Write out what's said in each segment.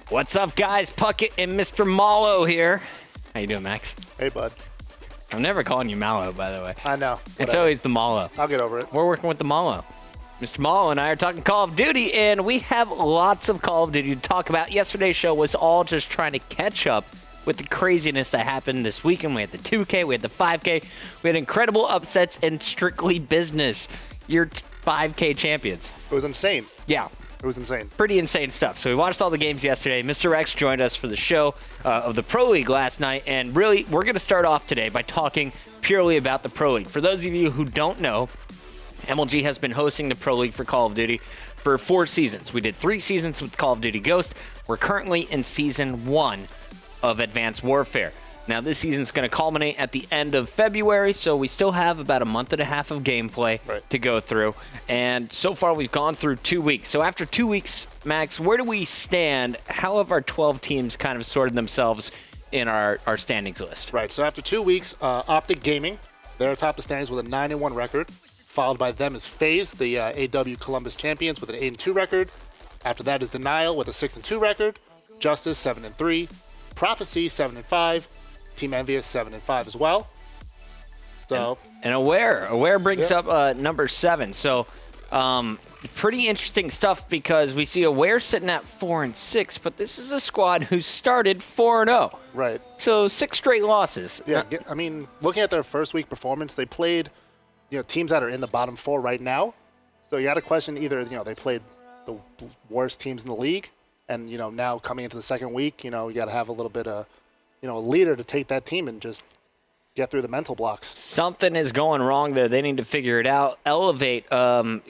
What's up, guys? Puckett and Mr. Mallow here. How you doing, Max? Hey, bud. I'm never calling you Mallow, by the way. I know. It's Whatever. always the Mallow. I'll get over it. We're working with the Mallow. Mr. Mallow and I are talking Call of Duty, and we have lots of Call of Duty to talk about. Yesterday's show was all just trying to catch up with the craziness that happened this weekend. We had the 2K, we had the 5K, we had incredible upsets and strictly business. You're 5K champions. It was insane. Yeah. It was insane. Pretty insane stuff. So we watched all the games yesterday. Mr. X joined us for the show of the Pro League last night. And really, we're going to start off today by talking purely about the Pro League. For those of you who don't know, MLG has been hosting the Pro League for Call of Duty for 4 seasons. We did 3 seasons with Call of Duty Ghost. We're currently in Season 1 of Advanced Warfare. Now, this season's going to culminate at the end of February, so we still have about a month and a half of gameplay to go through. And so far, we've gone through 2 weeks. So after 2 weeks, Max, where do we stand? How have our 12 teams kind of sorted themselves in our standings list? Right, so after 2 weeks, OPTIC Gaming, they're atop the standings with a 9-1 record. Followed by them is FaZe, the AW Columbus champions, with an 8-2 record. After that is Denial with a 6-2 record. JUSTUS, 7-3. Prophecy, 7-5. Team ENVYUS 7-5 as well. So and Aware brings up number 7. So pretty interesting stuff because we see Aware sitting at 4-6, but this is a squad who started 4-0. right. So 6 straight losses. Yeah, I mean, looking at their first week performance, they played, teams that are in the bottom 4 right now. So you got to question either, they played the worst teams in the league, and now coming into the second week, you got to have a little bit of a leader to take that team and just get through the mental blocks. Something is going wrong there. They need to figure it out. Elevate,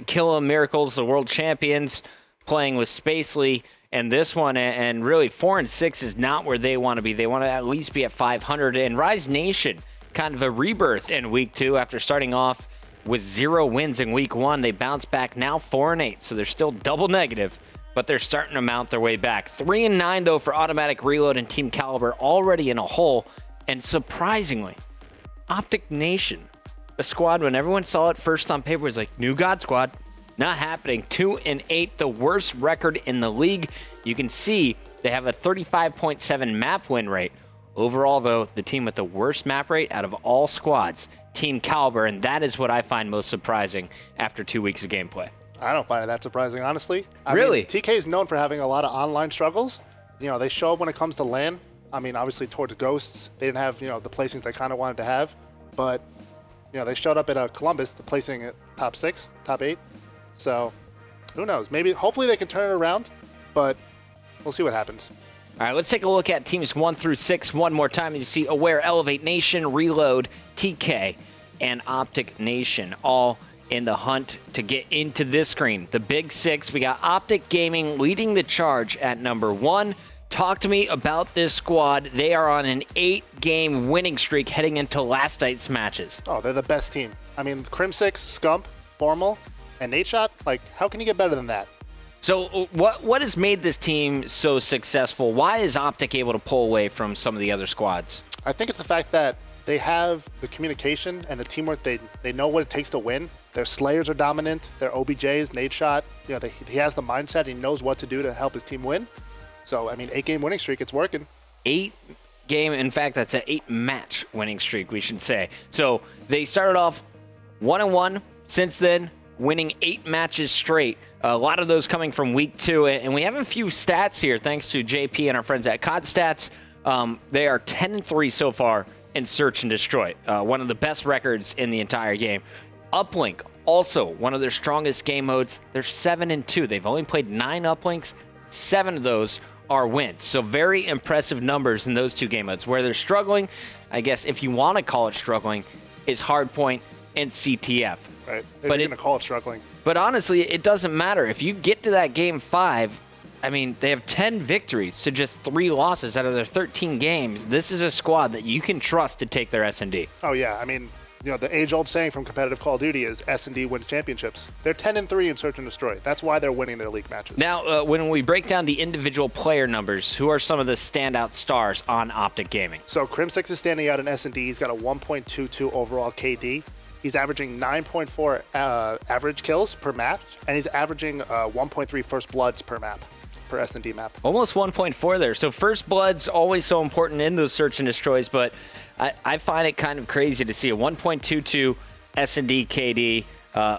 Kill Miracles, the world champions, playing with Spacely, and this one, and really 4-6 is not where they want to be. They want to at least be at 500. And Rise Nation, kind of a rebirth in week 2 after starting off with 0 wins in week 1. They bounced back now 4-8, so they're still double negative, but they're starting to mount their way back. 3-9, though, for Automatic Reload and Team Caliber, already in a hole. And surprisingly, OPTIC Nation, a squad when everyone saw it first on paper was like, new God squad. Not happening. 2-8, the worst record in the league. You can see they have a 35.7 map win rate. Overall, though, the team with the worst map rate out of all squads, Team Caliber, and that is what I find most surprising after 2 weeks of gameplay. I don't find it that surprising, honestly. Really? I mean, TK is known for having a lot of online struggles. They show up when it comes to LAN. I mean, obviously towards Ghosts, they didn't have, the placings they kind of wanted to have. But, they showed up at Columbus, the placing at top 6, top 8. So, who knows? Maybe, hopefully they can turn it around, but we'll see what happens. All right, let's take a look at teams 1 through 6 one more time. You see Aware, Elevate Nation, Reload, TK, and OPTIC Nation, all in the hunt to get into this screen. The Big 6, we got OPTIC Gaming leading the charge at number 1. Talk to me about this squad. They are on an 8-game winning streak heading into last night's matches. Oh, they're the best team. I mean, Crim6, Scump, Formal, and Nadeshot, like, how can you get better than that? So what has made this team so successful? Why is OPTIC able to pull away from some of the other squads? I think it's the fact that they have the communication and the teamwork. They know what it takes to win. Their Slayers are dominant. Their OBJs, Nadeshot, he has the mindset. He knows what to do to help his team win. So, I mean, 8-game winning streak, it's working. 8-game, in fact, that's an 8-match winning streak, we should say. So they started off 1-1. Since then, winning 8 matches straight. A lot of those coming from week 2. And we have a few stats here, thanks to JP and our friends at COD Stats. They are 10-3 so far in Search and Destroy. One of the best records in the entire game. Uplink, also one of their strongest game modes. They're 7-2. They've only played 9 uplinks. 7 of those are wins. So very impressive numbers in those 2 game modes. Where they're struggling, I guess if you want to call it struggling, is Hardpoint and CTF. Right. They're going to call it struggling. But honestly, it doesn't matter. If you get to that game 5, I mean, they have 10 victories to just 3 losses out of their 13 games. This is a squad that you can trust to take their S&D. Oh, yeah. I mean, the age-old saying from competitive Call of Duty is S&D wins championships. They're 10-3 in Search and Destroy. That's why they're winning their league matches. Now, when we break down the individual player numbers, who are some of the standout stars on OPTIC Gaming? So Crim6 is standing out in S&D. He's got a 1.22 overall KD. He's averaging 9.4 average kills per match, and he's averaging 1.3 first bloods per map. per S&D map. Almost 1.4 there. So first blood's always so important in those search and destroys, but I find it kind of crazy to see a 1.22 S&D KD,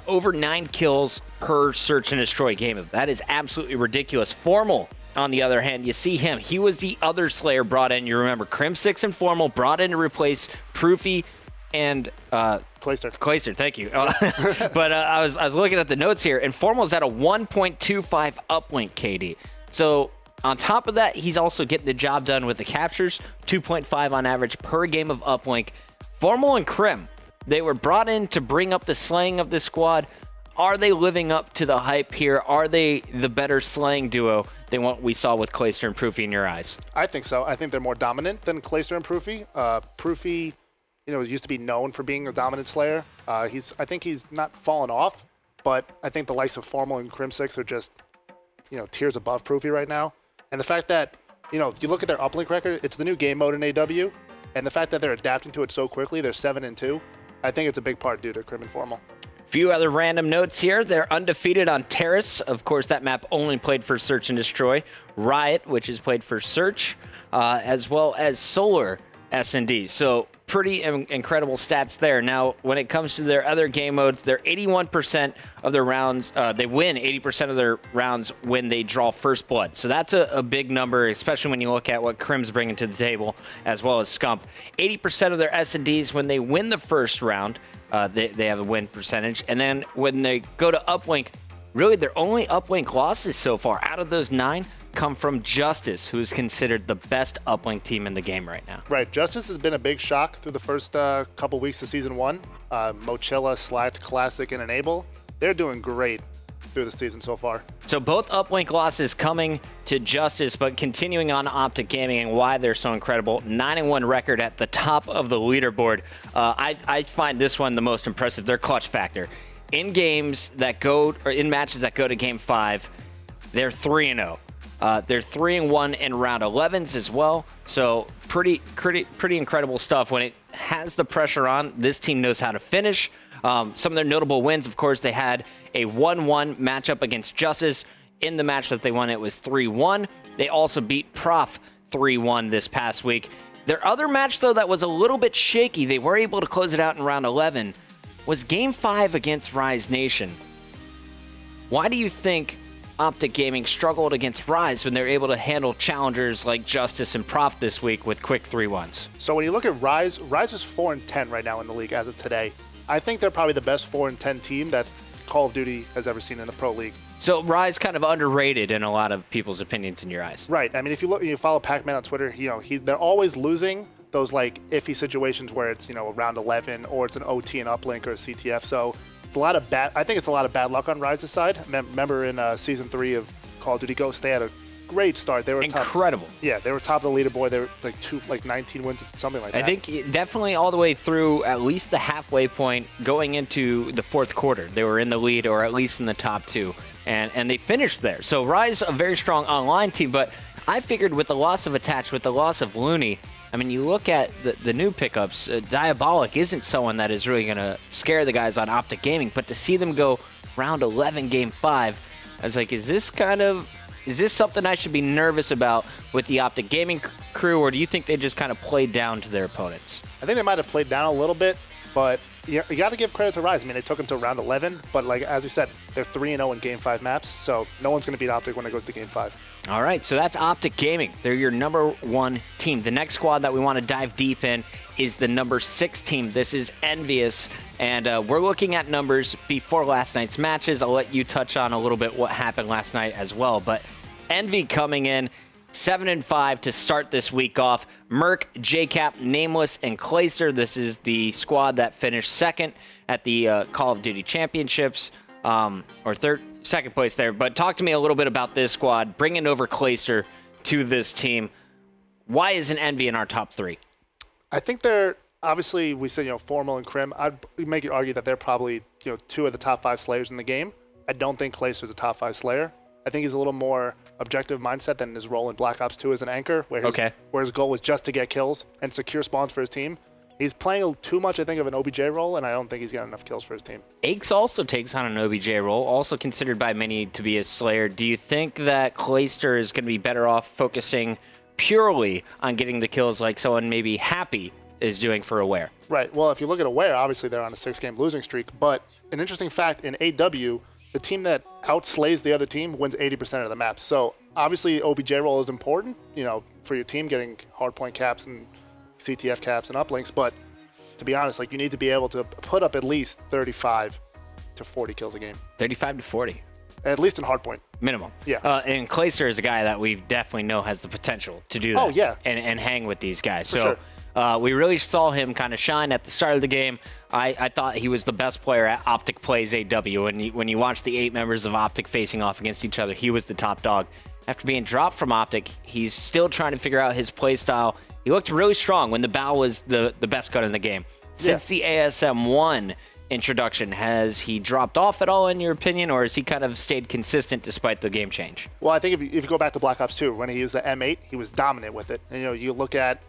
over 9 kills per search and destroy game. That is absolutely ridiculous. Formal, on the other hand, you see him. He was the other Slayer brought in. You remember Crim6 and Formal brought in to replace Proofy and Clayster, thank you. But I was looking at the notes here, and Formal's at a 1.25 uplink KD. So on top of that, he's also getting the job done with the captures, 2.5 on average per game of uplink. Formal and Crim, they were brought in to bring up the slaying of this squad. Are they living up to the hype here? Are they the better slaying duo than what we saw with Clayster and Proofy in your eyes? I think so. I think they're more dominant than Clayster and Proofy. Proofy, used to be known for being a dominant slayer. I think he's not fallen off, but I think the likes of Formal and Crim6 are just, tiers above Proofy right now. And the fact that, you look at their uplink record, it's the new game mode in AW, and the fact that they're adapting to it so quickly, they're 7-2. I think it's a big part due to Crim and Formal. Few other random notes here. They're undefeated on Terrace. Of course, that map only played for Search and Destroy. Riot, which is played for Search, as well as Solar S&D. So pretty incredible stats there. Now, when it comes to their other game modes, they're 81% of their rounds. They win 80% of their rounds when they draw first blood. So that's a big number, especially when you look at what Crim's bringing to the table, as well as Scump. 80% of their S&Ds when they win the first round. They have a win percentage. And then when they go to uplink, really their only uplink losses so far out of those 9 come from Justice, who is considered the best uplink team in the game right now. Right. Justice has been a big shock through the first couple weeks of Season 1. Mochilla, Slacked, Classic, and Enable. They're doing great through the season so far. So both uplink losses coming to Justice, but continuing on OPTIC Gaming and why they're so incredible. 9-1 record at the top of the leaderboard. I find this one the most impressive. Their clutch factor. In games that go, or in matches that go to Game 5, they're 3-0. They're 3-1 in round 11s as well. So pretty incredible stuff. When it has the pressure on, this team knows how to finish. Some of their notable wins, of course, they had a 1-1 matchup against Justice. In the match that they won, it was 3-1. They also beat Prof 3-1 this past week. Their other match, though, that was a little bit shaky, they were able to close it out in round 11, was Game 5 against Rise Nation. Why do you think OPTIC Gaming struggled against Rise when they're able to handle challengers like Justice and Prof this week with quick 3-1s? So when you look at Rise is 4-10 right now in the league as of today. I think they're probably the best 4-10 team that Call of Duty has ever seen in the Pro League. So Rise kind of underrated in a lot of people's opinions in your eyes. Right. I mean, if you follow Pac-Man on Twitter, they're always losing those iffy situations where it's round 11 or it's an OT and uplink or a CTF. So it's I think it's a lot of bad luck on Rise's side. Remember in Season 3 of Call of Duty Ghosts, they had a great start. They were incredible. They were top of the leaderboard. They were 19 wins, something like that. I think definitely all the way through at least the halfway point going into the fourth quarter. They were in the lead or at least in the top 2. And they finished there. So Rise, a very strong online team, but I figured with the loss of Attach, with the loss of Looney, I mean, you look at the new pickups, Diabolic isn't someone that is really going to scare the guys on OPTIC Gaming, but to see them go round 11, Game 5, I was like, is this something I should be nervous about with the OPTIC Gaming crew, or do you think they just kind of played down to their opponents? I think they might have played down a little bit, but you got to give credit to Rise. I mean, they took them to round 11, but as you said, they're 3-0 in Game 5 maps, so no one's going to beat OPTIC when it goes to Game 5. All right, so that's OPTIC Gaming. They're your number 1 team. The next squad that we want to dive deep in is the number 6 team. This is ENVYUS, and we're looking at numbers before last night's matches. I'll let you touch on a little bit what happened last night as well, but Envy coming in 7-5 to start this week off. Merc, JCap, Nameless, and Clayster. This is the squad that finished second at the Call of Duty Championships, or second place there. But talk to me a little bit about this squad, bringing over Clayster to this team. Why isn't Envy in our top 3? I think they're, obviously, we said, Formal and Crim. I'd make you argue that they're probably, 2 of the top 5 slayers in the game. I don't think Clayster's a top 5 slayer. I think he's a little more objective mindset than his role in Black Ops 2 as an anchor, where his goal was just to get kills and secure spawns for his team. He's playing too much, I think, of an OBJ role, and I don't think he's got enough kills for his team. Aches also takes on an OBJ role, also considered by many to be a Slayer. Do you think that Clayster is going to be better off focusing purely on getting the kills like someone maybe Happy is doing for Aware? Right. Well, if you look at Aware, obviously they're on a 6-game losing streak. But an interesting fact, in AW, the team that outslays the other team wins 80% of the maps. So obviously OBJ role is important, you know, for your team getting hardpoint caps and CTF caps and uplinks. But to be honest, like, you need to be able to put up at least 35 to 40 kills a game. 35 to 40. At least in hardpoint. Minimum. Yeah. And Clayster is a guy that we definitely know has the potential to do that. Oh, yeah. And hang with these guys. For so sure. We really saw him kind of shine at the start of the game. I thought he was the best player at OPTIC Plays AW. When you watch the 8 members of OPTIC facing off against each other, he was the top dog. After being dropped from OPTIC, he's still trying to figure out his play style. He looked really strong when the bow was the best gun in the game. Since the ASM-1 introduction, has he dropped off at all in your opinion, or has he kind of stayed consistent despite the game change? Well, I think if you go back to Black Ops 2, when he used the M8, he was dominant with it. And, you know, you look at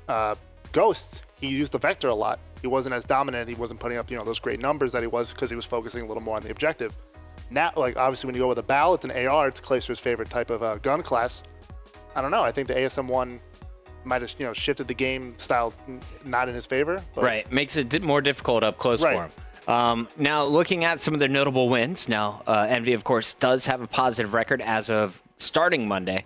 Ghosts, he used the Vector a lot. He wasn't as dominant. He wasn't putting up, you know, those great numbers that he was because he was focusing a little more on the objective. Now, like, obviously when you go with a BAL, it's an AR. It's Clayster's favorite type of gun class. I don't know. I think the ASM-1 might have, you know, shifted the game style not in his favor. But right. Makes it more difficult up close for him. Now, looking at some of their notable wins, now, Envy, of course, does have a positive record as of starting Monday.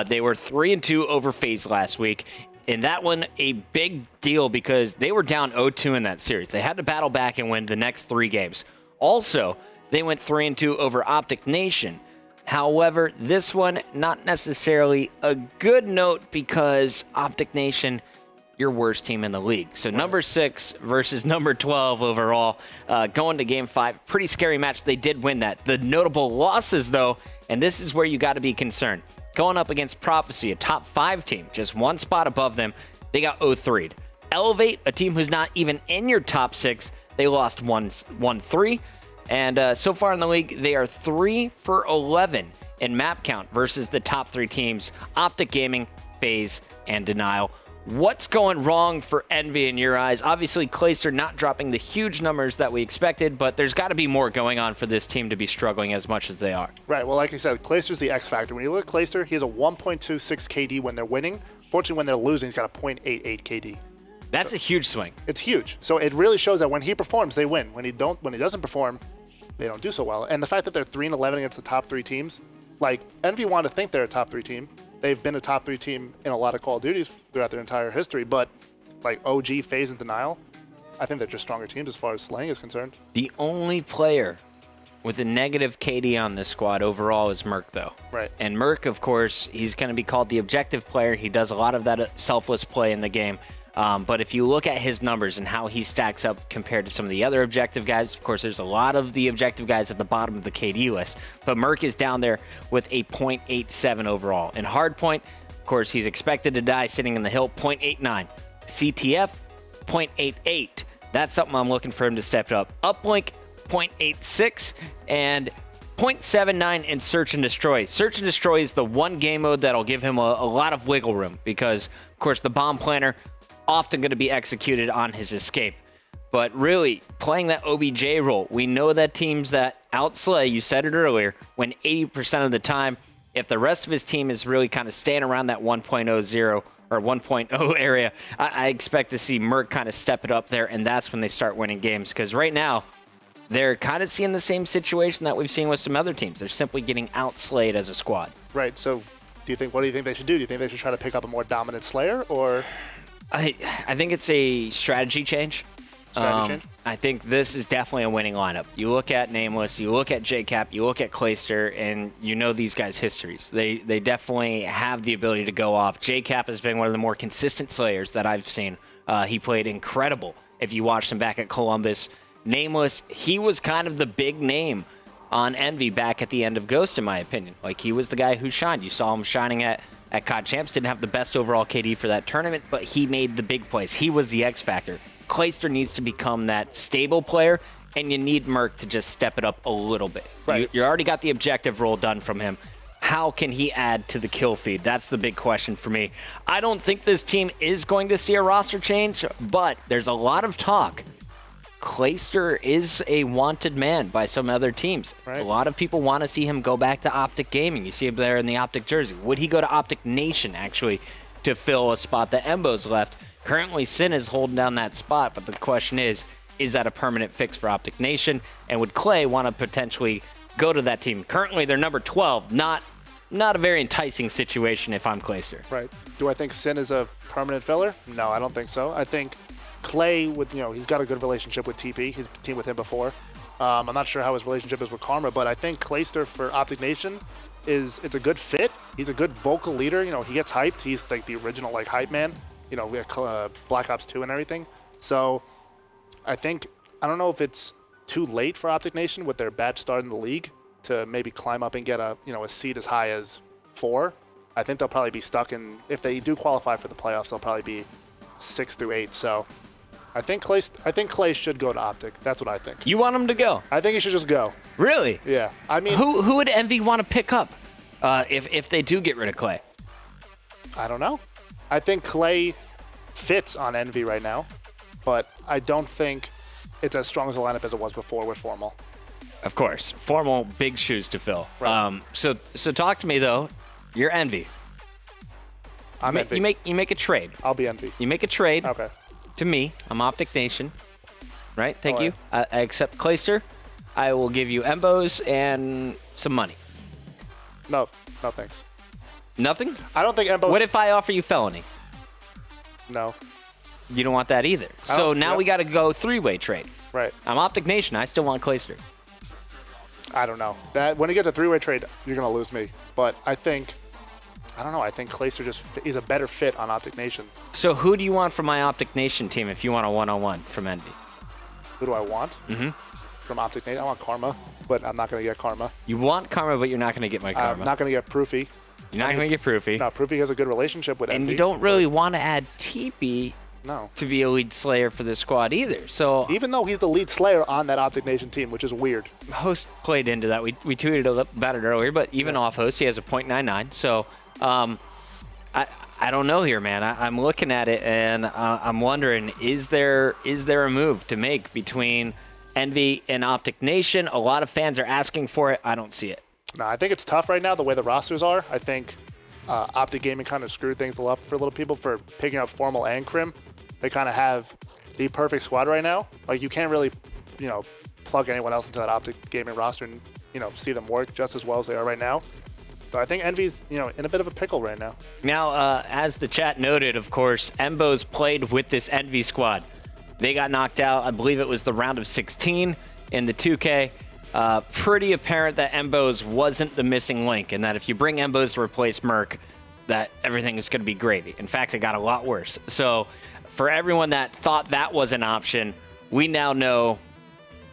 They were 3-2 over FaZe last week. In that one, a big deal because they were down 0-2 in that series. They had to battle back and win the next 3 games. Also, they went 3-2 over OPTIC Nation. However, this one, not necessarily a good note because OPTIC Nation, your worst team in the league. So number 6 versus number 12 overall, going to game 5. Pretty scary match. They did win that. The notable losses, though, and this is where you got to be concerned. Going up against Prophecy, a top 5 team, just 1 spot above them, they got 0-3'd. Elevate, a team who's not even in your top 6, they lost 1-3. And so far in the league, they are 3 for 11 in map count versus the top 3 teams, OPTIC Gaming, FaZe, and Denial. What's going wrong for Envy in your eyes? Obviously, Clayster not dropping the huge numbers that we expected, but there's got to be more going on for this team to be struggling as much as they are. Right. Well, like I said, Clayster's the X factor. When you look at Clayster, he has a 1.26 KD when they're winning. Fortunately, when they're losing, he's got a 0.88 KD. That's a huge swing. It's huge. So it really shows that when he performs, they win. When he doesn't perform, they don't do so well. And the fact that they're 3-11 against the top 3 teams, like, Envy want to think they're a top 3 team. They've been a top 3 team in a lot of Call of Duties throughout their entire history, but like OG, FaZe, and Denial, I think they're just stronger teams as far as slaying is concerned. The only player with a negative KD on this squad overall is Merc, though. Right. And Merc, of course, he's going to be called the objective player. He does a lot of that selfless play in the game. But if you look at his numbers and how he stacks up compared to some of the other objective guys, of course, there's a lot of the objective guys at the bottom of the KD list. But Merc is down there with a 0.87 overall. In hardpoint, of course, he's expected to die sitting in the hill, 0.89. CTF, 0.88. That's something I'm looking for him to step up. Uplink, 0.86. And 0.79 in Search and Destroy. Search and Destroy is the one game mode that'll give him a lot of wiggle room because, of course, the bomb planner often going to be executed on his escape. But really, playing that OBJ role, we know that teams that outslay, you said it earlier, when 80% of the time, if the rest of his team is really kind of staying around that 1.00 or 1.0 area, I expect to see Merc kind of step it up there, and that's when they start winning games. Because right now, they're kind of seeing the same situation that we've seen with some other teams. They're simply getting outslayed as a squad. Right, so what do you think they should do? Do you think they should try to pick up a more dominant Slayer, or...? I think it's a strategy change. I think this is definitely a winning lineup. You look at Nameless, you look at JCap, you look at Clayster, and you know these guys' histories. They definitely have the ability to go off. JCap has been one of the more consistent Slayers that I've seen. He played incredible if you watched him back at Columbus. Nameless, he was kind of the big name on Envy back at the end of Ghost, in my opinion. Like, he was the guy who shined. You saw him shining at COD Champs. Didn't have the best overall KD for that tournament, but he made the big plays. He was the X factor. Clayster needs to become that stable player, and you need Merc to just step it up a little bit. Right. You already got the objective role done from him. how can he add to the kill feed? That's the big question for me. I don't think this team is going to see a roster change, but there's a lot of talk. Clayster is a wanted man by some other teams. Right. A lot of people want to see him go back to OPTIC Gaming. You see him there in the OPTIC jersey. Would he go to OPTIC Nation, actually, to fill a spot that Embo's left? Currently, Sin is holding down that spot, but the question is that a permanent fix for OPTIC Nation? And would Clay want to potentially go to that team? Currently, they're number 12. Not a very enticing situation if I'm Clayster. Right. Do I think Sin is a permanent filler? No, I don't think so. I think Clay, he's got a good relationship with TP. He's teamed with him before. I'm not sure how his relationship is with Karma, but I think Clayster for OPTIC Nation it's a good fit. He's a good vocal leader. He gets hyped. He's like the original hype man. We have Black Ops 2 and everything. So I don't know if it's too late for OPTIC Nation with their bad start in the league to maybe climb up and get a seed as high as 4. I think they'll probably be stuck in, if they do qualify for the playoffs, they'll probably be 6 through 8. So I think Clay should go to OPTIC. That's what I think. You want him to go? I think he should just go. Really? Yeah. I mean, who would Envy want to pick up if they do get rid of Clay? I don't know. I think Clay fits on Envy right now, but I don't think it's as strong as a lineup as it was before with Formal. Of course. Formal, big shoes to fill. Right. So talk to me, though. You're Envy. I'm Envy. You make a trade. I'll be Envy. You make a trade. Okay. To me. I'm OPTIC Nation. Right? Thank All you. I accept Clayster. I will give you Embos and some money. No thanks. Nothing? I don't think Embos... What if I offer you felony? No. You don't want that either. So now we got to go 3-way trade. Right. I'm OPTIC Nation. I still want Clayster. I don't know. When you get to 3-way trade, you're going to lose me. But I don't know. I think Clayster is a better fit on OPTIC Nation. So who do you want from my OPTIC Nation team if you want a one-on-one from Envy? Who do I want? From OPTIC Nation? I want Karma, but I'm not going to get Karma. You want Karma, but you're not going to get my Karma. I'm not going to get Proofy. You're not going to get Proofy. No, Proofy has a good relationship with Envy. And you don't really want to add TP to be a lead slayer for the squad either. So even though he's the lead slayer on that OPTIC Nation team, which is weird. Host played into that. We tweeted about it earlier, but even off Host, he has a .99. So I don't know here, man. I'm looking at it and I'm wondering, is there a move to make between Envy and OPTIC Nation? A lot of fans are asking for it. I don't see it. No, I think it's tough right now the way the rosters are. I think OPTIC Gaming kind of screwed things up for little people for picking up Formal and Crim. They kind of have the perfect squad right now. Like, you can't really, plug anyone else into that OPTIC Gaming roster and, see them work just as well as they are right now. So I think Envy's, in a bit of a pickle right now. Now, as the chat noted, of course, Embos played with this Envy squad. They got knocked out. I believe it was the round of 16 in the 2K. Pretty apparent that Embos wasn't the missing link, and that if you bring Embos to replace Merc, that everything is going to be gravy. In fact, it got a lot worse. So for everyone that thought that was an option, we now know,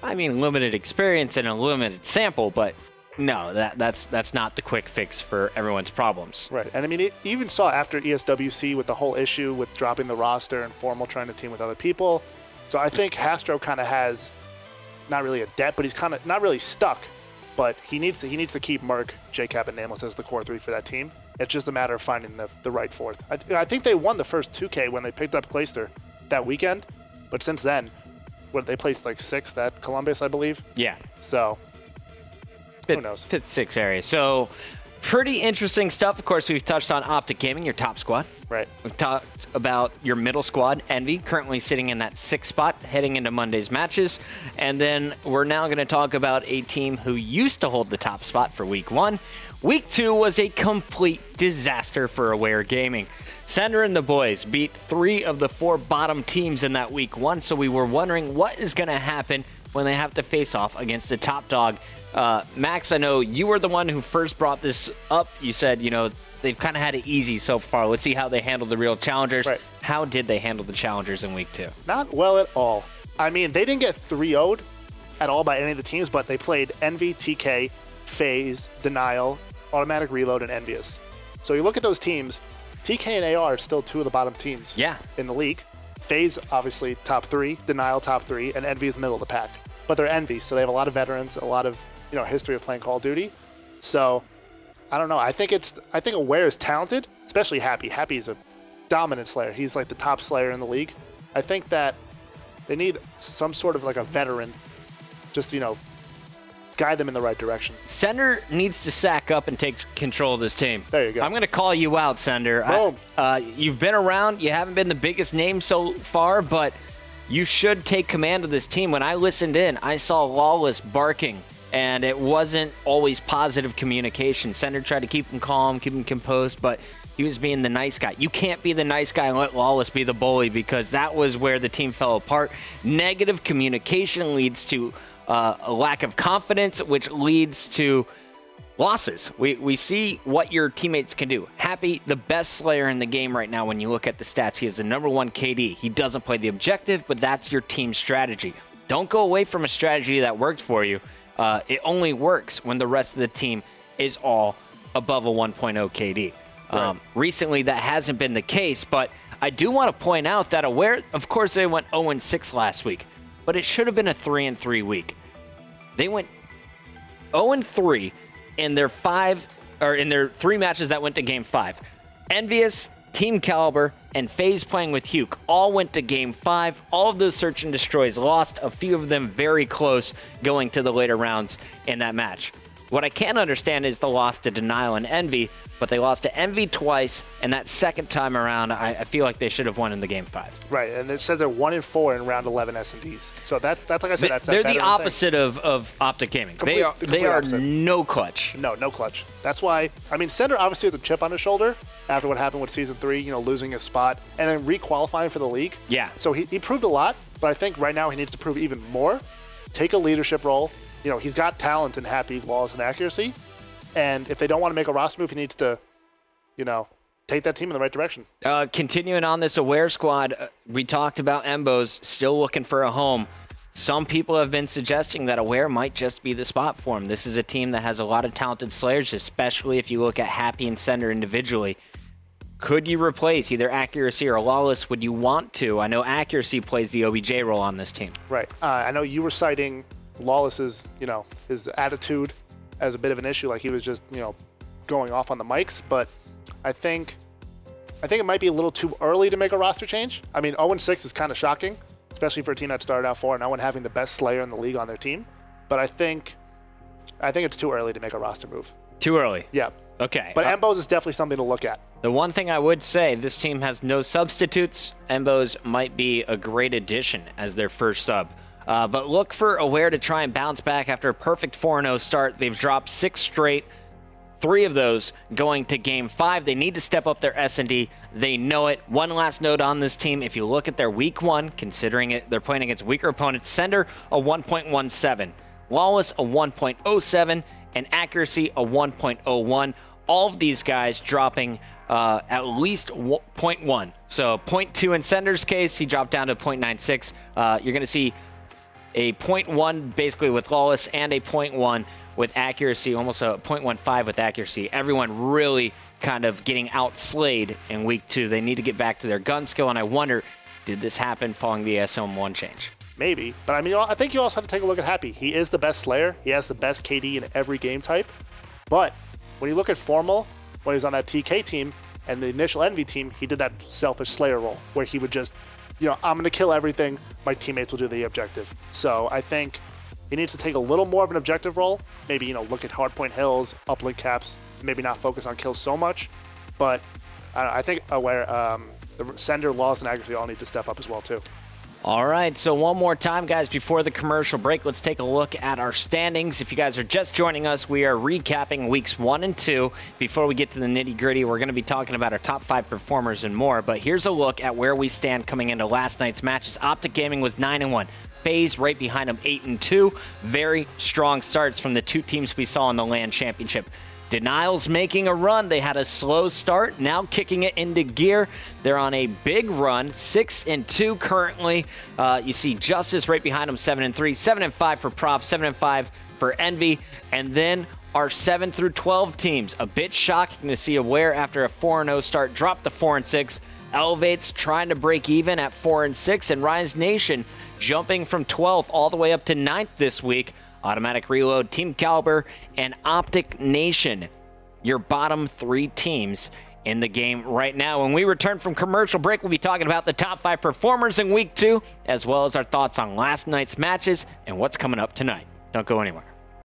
limited experience and a limited sample, but no, that's not the quick fix for everyone's problems. Right, and you even saw after ESWC with the whole issue with dropping the roster and Formal trying to team with other people. So I think Hastro kind of has not really a debt, but he's kind of not really stuck. But he needs to keep Merc, JCap, and Nameless as the core 3 for that team. It's just a matter of finding the right fourth. I think they won the first 2K when they picked up Clayster that weekend, but since then, they placed like 6th at Columbus, I believe. Yeah. So who knows? 5th, 6th area. So pretty interesting stuff. Of course, we've touched on OPTIC Gaming, your top squad. Right. We've talked about your middle squad, Envy, currently sitting in that 6th spot, heading into Monday's matches. And then we're now going to talk about a team who used to hold the top spot for Week 1. Week 2 was a complete disaster for Aware Gaming. Sender and the boys beat 3 of the 4 bottom teams in that Week 1, so we were wondering what is going to happen when they have to face off against the top dog. Max, I know you were the one who first brought this up. You said, they've kind of had it easy so far. Let's see how they handle the real challengers. Right. How did they handle the challengers in Week 2? Not well at all. They didn't get 3-0'd at all by any of the teams, but they played Envy, TK, FaZe, Denial, Automatic Reload, and ENVYUS. So you look at those teams, TK and AR are still 2 of the bottom teams in the league. FaZe, obviously, top 3, Denial, top 3, and Envy is middle of the pack. But they're Envy, so they have a lot of veterans, a lot of history of playing Call of Duty. So I don't know. I think Aware is talented, especially Happy. Happy is a dominant Slayer. He's like the top Slayer in the league. I think that they need some sort of like a veteran, just guide them in the right direction. Sender needs to sack up and take control of this team. There you go. I'm going to call you out, Sender. Boom. You've been around. You haven't been the biggest name so far, but you should take command of this team. When I listened in, I saw Lawless barking, and it wasn't always positive communication. Sender tried to keep him calm, keep him composed, but he was being the nice guy. You can't be the nice guy and let Lawless be the bully, because that was where the team fell apart. Negative communication leads to a lack of confidence, which leads to losses. We see what your teammates can do. Happy, the best Slayer in the game right now when you look at the stats. He has the #1 KD. He doesn't play the objective, but that's your team strategy. Don't go away from a strategy that worked for you. It only works when the rest of the team is all above a 1.0 KD. Right. Recently, that hasn't been the case, but I do want to point out that Aware, of course, they went 0-6 last week, but it should have been a 3-3 week. They went 0-3 in their 3 matches that went to Game 5. ENVYUS, Team Caliber, and FaZe playing with Huke all went to Game 5. All of those search and destroys lost, a few of them very close going to the later rounds in that match. What I can't understand is the loss to Denial and Envy, but they lost to Envy twice, and that second time around, I feel like they should have won in the Game 5. Right, and it says they're 1-4 in round 11 S&Ds. So that's like I said, they're the opposite of OPTIC Gaming. They are opposite. no clutch. No clutch. That's why, Sender obviously has a chip on his shoulder after what happened with Season 3, losing his spot, and then re-qualifying for the league. Yeah. So he proved a lot, but I think right now he needs to prove even more, take a leadership role. He's got talent in Happy, Lawless, and Accuracy, and if they don't want to make a roster move, he needs to, take that team in the right direction. Continuing on this Aware squad, we talked about Embos still looking for a home. Some people have been suggesting that Aware might just be the spot for him. This is a team that has a lot of talented Slayers, especially if you look at Happy and Sender individually. Could you replace either Accuracy or Lawless? Would you want to? I know Accuracy plays the OBJ role on this team. Right. I know you were citing Lawless's, his attitude as a bit of an issue, like he was just, going off on the mics, but I think it might be a little too early to make a roster change. 0-6 is kind of shocking, especially for a team that started out 4-0 having the best Slayer in the league on their team. But I think it's too early to make a roster move. Too early? Yeah. Okay. But Embos is definitely something to look at. The one thing I would say, this team has no substitutes. Embos might be a great addition as their first sub. But look for Aware to try and bounce back after a perfect 4-0 start. They've dropped 6 straight, 3 of those going to Game 5. They need to step up their S&D. They know it. One last note on this team. If you look at their Week 1, considering it, they're playing against weaker opponents, Sender a 1.17, Lawless a 1.07, and Accuracy a 1.01. All of these guys dropping at least 0.1. So 0.2 in Sender's case, he dropped down to 0.96. You're going to see a 0.1 basically with Lawless and a 0.1 with Accuracy, almost a 0.15 with Accuracy. Everyone really kind of getting outslayed in Week 2. They need to get back to their gun skill, and I wonder, did this happen following the SM1 change? Maybe, but I think you also have to take a look at Happy. He is the best Slayer. He has the best KD in every game type. But when you look at Formal, when he was on that TK team and the initial Envy team, he did that selfish Slayer role where he would just, I'm going to kill everything. My teammates will do the objective. So I think he needs to take a little more of an objective role. Maybe, look at hardpoint hills, uplink caps, maybe not focus on kills so much. But I think Aware, the Sender, Lawless, and Accuracy all need to step up as well, too. All right, so one more time, guys, before the commercial break, let's take a look at our standings. If you guys are just joining us, we are recapping Weeks 1 and 2. Before we get to the nitty-gritty, we're going to be talking about our top 5 performers and more. But here's a look at where we stand coming into last night's matches. OPTIC Gaming was 9-1. FaZe right behind them, 8-2. Very strong starts from the 2 teams we saw in the LAN Championship. Denial's making a run. They had a slow start, now kicking it into gear. They're on a big run, 6-2 currently. You see JUSTUS right behind them, 7-3, 7-5 for Prop, 7-5 for Envy, and then our 7 through 12 teams. A bit shocking to see Aware after a 4-0 start drop to 4-6. Elevate's trying to break even at 4-6, and Rise Nation jumping from 12th all the way up to 9th this week. Automatic Reload, Team Caliber, and OPTIC Nation your bottom 3 teams in the game right now. When we return from commercial break, we'll be talking about the top 5 performers in Week 2, as well as our thoughts on last night's matches and what's coming up tonight. Don't go anywhere.